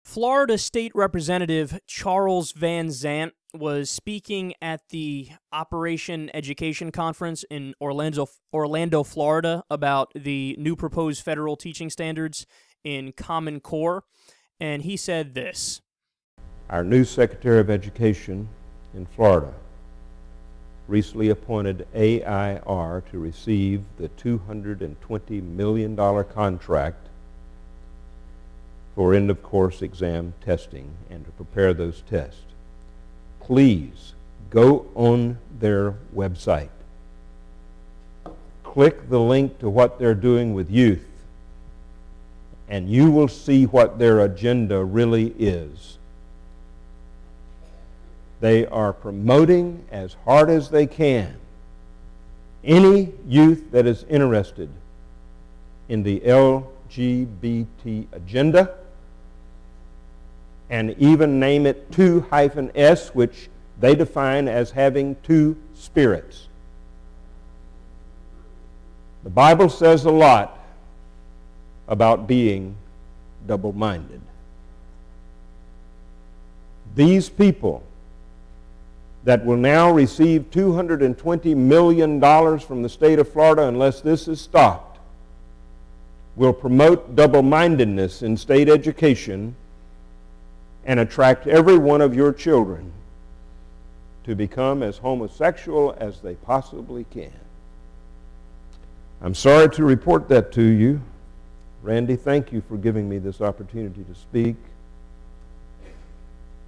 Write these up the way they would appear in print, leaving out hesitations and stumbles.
Florida State Representative Charles Van Zant was speaking at the Operation Education Conference in Orlando, Florida, about the new proposed federal teaching standards in Common Core, and he said this. Our new Secretary of Education in Florida recently appointed AIR to receive the $220 million contract for end-of-course exam testing and to prepare those tests. Please go on their website. Click the link to what they're doing with youth, and you will see what their agenda really is. They are promoting as hard as they can any youth that is interested in the LGBT agenda, and even name it 2-S, which they define as having two spirits. The Bible says a lot about being double-minded. These people that will now receive $220 million from the state of Florida, unless this is stopped, will promote double-mindedness in state education and attract every one of your children to become as homosexual as they possibly can. I'm sorry to report that to you. Randy, thank you for giving me this opportunity to speak.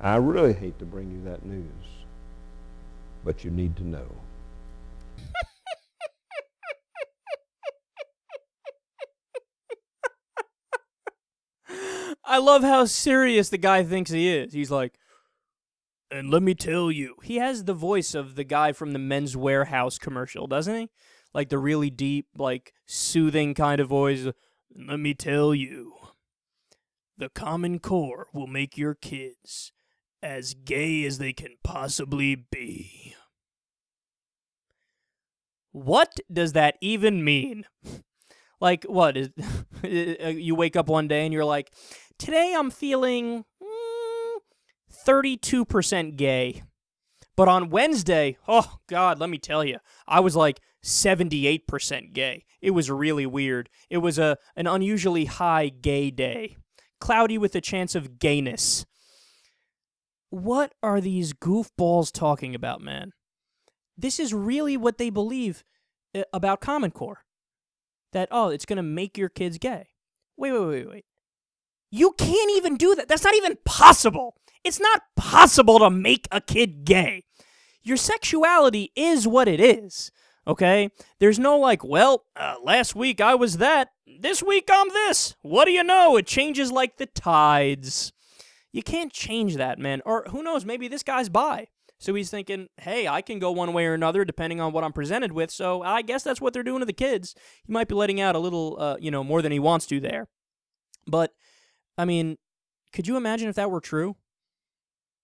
I really hate to bring you that news, but you need to know. I love how serious the guy thinks he is. He's like, and let me tell you. He has the voice of the guy from the Men's Warehouse commercial, doesn't he? Like the really deep, like soothing kind of voice. Let me tell you, the Common Core will make your kids as gay as they can possibly be. What does that even mean? Like, what? You wake up one day and you're like, today I'm feeling 32% gay. But on Wednesday, oh, God, let me tell you, I was like 78% gay. It was really weird. It was an unusually high gay day. Cloudy with a chance of gayness. What are these goofballs talking about, man? This is really what they believe about Common Core. That, oh, it's going to make your kids gay. Wait. You can't even do that. That's not even possible. It's not possible to make a kid gay. Your sexuality is what it is, okay? There's no like, well, last week I was that. This week I'm this. What do you know? It changes like the tides. You can't change that, man. Or who knows, maybe this guy's bi. So he's thinking, hey, I can go one way or another depending on what I'm presented with, so I guess that's what they're doing to the kids. He might be letting out a little, more than he wants to there. But, I mean, could you imagine if that were true?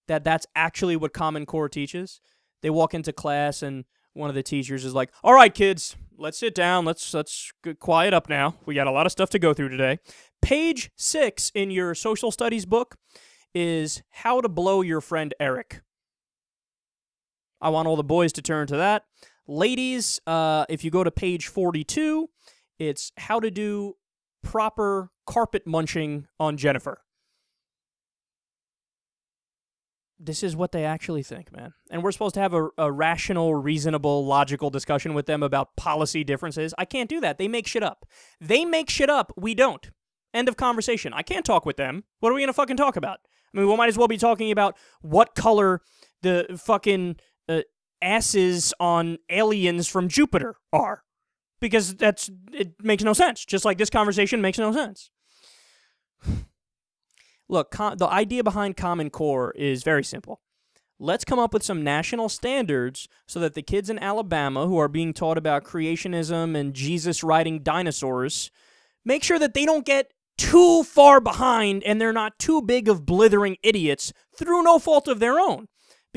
That's actually what Common Core teaches? They walk into class and one of the teachers is like, all right, kids, let's sit down. Let's quiet up now. We got a lot of stuff to go through today. Page 6 in your social studies book is How to Blow Your Friend Eric. I want all the boys to turn to that. Ladies, if you go to page 42, it's How to Do Proper Carpet Munching on Jennifer. This is what they actually think, man. And we're supposed to have a rational, reasonable, logical discussion with them about policy differences. I can't do that. They make shit up. They make shit up. We don't. End of conversation. I can't talk with them. What are we going to fucking talk about? I mean, we might as well be talking about what color the fucking asses on aliens from Jupiter are. Because it makes no sense. Just like this conversation makes no sense. Look, the idea behind Common Core is very simple. Let's come up with some national standards so that the kids in Alabama who are being taught about creationism and Jesus riding dinosaurs, make sure that they don't get too far behind and they're not too big of blithering idiots through no fault of their own.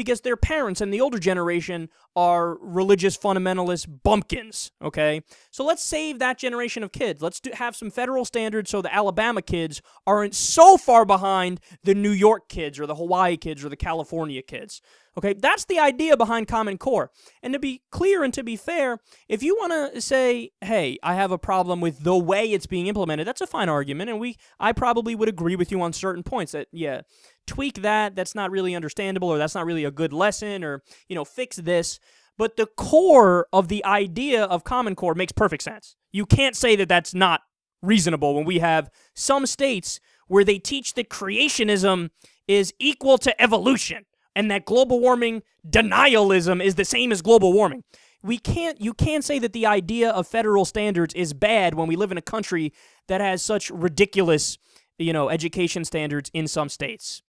because their parents and the older generation are religious fundamentalist bumpkins, okay? So let's save that generation of kids. Let's have some federal standards so the Alabama kids aren't so far behind the New York kids or the Hawaii kids or the California kids. Okay, that's the idea behind Common Core. And to be clear and to be fair, if you want to say, hey, I have a problem with the way it's being implemented, that's a fine argument, and I probably would agree with you on certain points that, yeah, tweak that, that's not really understandable, or that's not really a good lesson, or, fix this. But the core of the idea of Common Core makes perfect sense. You can't say that that's not reasonable when we have some states where they teach that creationism is equal to evolution, and that global warming denialism is the same as global warming. You can't say that the idea of federal standards is bad when we live in a country that has such ridiculous, education standards in some states.